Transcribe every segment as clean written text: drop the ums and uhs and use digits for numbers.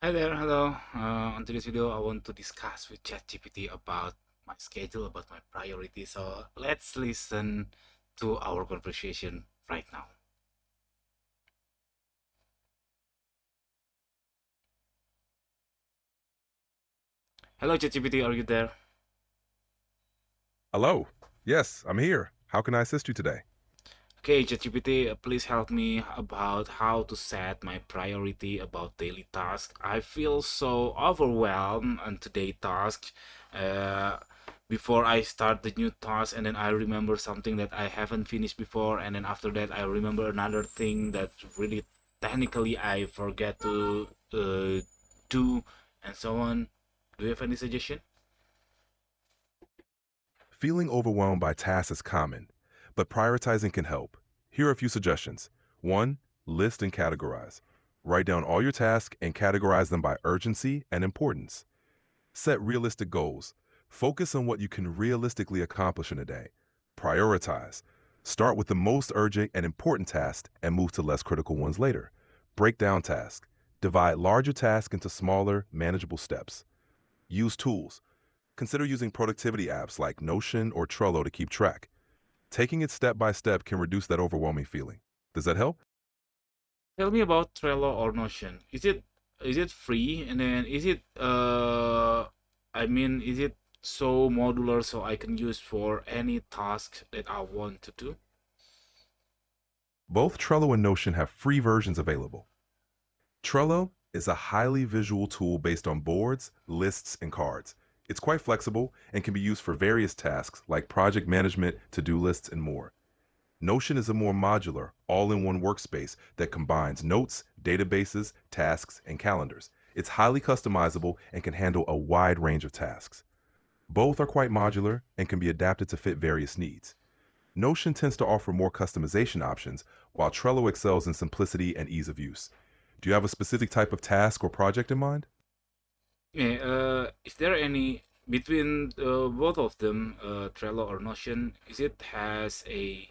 Hi there, hello. On today's video, I want to discuss with ChatGPT about my schedule, about my priorities. So let's listen to our conversation right now. Hello, ChatGPT, are you there? Hello. Yes, I'm here. How can I assist you today? Okay, ChatGPT, please help me about how to set my priority about daily tasks. I feel so overwhelmed on today's task. Uh, Before I start the new task, and then I remember something that I haven't finished before, and then after that I remember another thing that really technically I forget to do, and so on. Do you have any suggestion? Feeling overwhelmed by tasks is common, but prioritizing can help. Here are a few suggestions. 1. List and categorize. Write down all your tasks and categorize them by urgency and importance. Set realistic goals. Focus on what you can realistically accomplish in a day. Prioritize. Start with the most urgent and important tasks and move to less critical ones later. Break down tasks. Divide larger tasks into smaller, manageable steps. Use tools. Consider using productivity apps like Notion or Trello to keep track. Taking it step by step can reduce that overwhelming feeling. Does that help? Tell me about Trello or Notion. Is it free? And then is it so modular so I can use for any task that I want to do? Both Trello and Notion have free versions available. Trello is a highly visual tool based on boards, lists, and cards. It's quite flexible and can be used for various tasks like project management, to-do lists, and more. Notion is a more modular, all-in-one workspace that combines notes, databases, tasks, and calendars. It's highly customizable and can handle a wide range of tasks. Both are quite modular and can be adapted to fit various needs. Notion tends to offer more customization options, while Trello excels in simplicity and ease of use. Do you have a specific type of task or project in mind? Yeah, is there any between both of them, Trello or Notion? Is it has a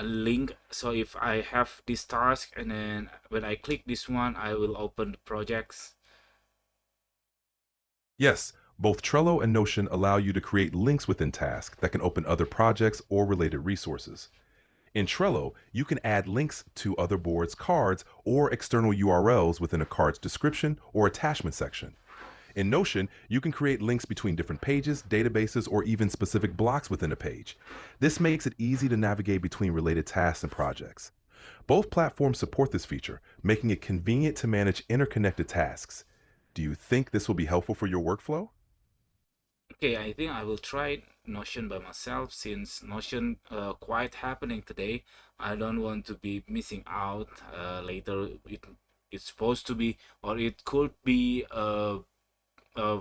link? So if I have this task and then when I click this one, I will open the projects. Yes, both Trello and Notion allow you to create links within tasks that can open other projects or related resources. In Trello, you can add links to other boards, cards, or external URLs within a card's description or attachment section. In Notion, you can create links between different pages, databases, or even specific blocks within a page. This makes it easy to navigate between related tasks and projects. Both platforms support this feature, making it convenient to manage interconnected tasks. Do you think this will be helpful for your workflow? Okay, I think I will try Notion by myself since Notion quite happening today. I don't want to be missing out later. It's supposed to be, or it could be a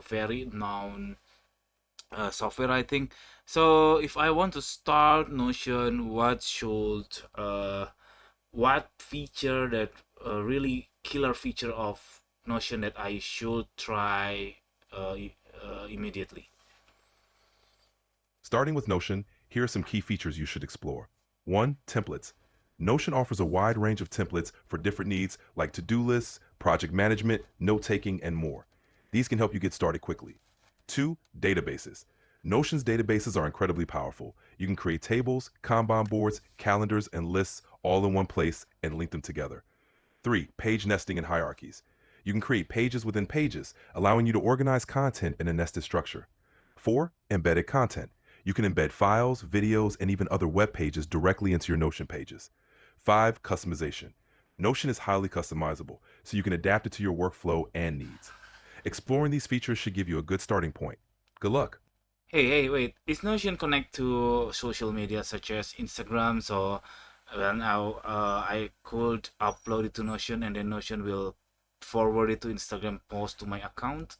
very known software, I think. So if I want to start Notion, what feature that really killer feature of Notion that I should try immediately? Starting with Notion, here are some key features you should explore. 1. Templates. Notion offers a wide range of templates for different needs like to-do lists, project management, note-taking, and more. These can help you get started quickly. 2. Databases. Notion's databases are incredibly powerful. You can create tables, Kanban boards, calendars, and lists all in one place and link them together. 3. Page nesting and hierarchies. You can create pages within pages, allowing you to organize content in a nested structure. 4. Embedded content. You can embed files, videos, and even other web pages directly into your Notion pages. 5. Customization. Notion is highly customizable, so you can adapt it to your workflow and needs. Exploring these features should give you a good starting point. Good luck. Hey, wait. Is Notion connect to social media such as Instagram? So, well, now I could upload it to Notion and then Notion will forward it to Instagram post to my account.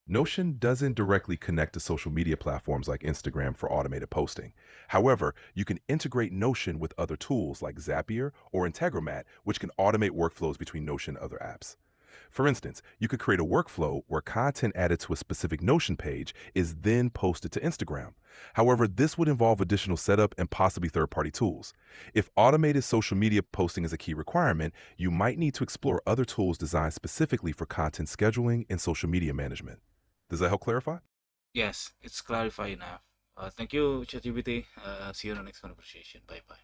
Notion doesn't directly connect to social media platforms like Instagram for automated posting. However, you can integrate Notion with other tools like Zapier or Integromat, which can automate workflows between Notion and other apps. For instance, you could create a workflow where content added to a specific Notion page is then posted to Instagram. However, this would involve additional setup and possibly third party tools. If automated social media posting is a key requirement, you might need to explore other tools designed specifically for content scheduling and social media management. Does that help clarify? Yes, it's clarified enough. Thank you, ChatGPT. See you in the next conversation. Bye bye.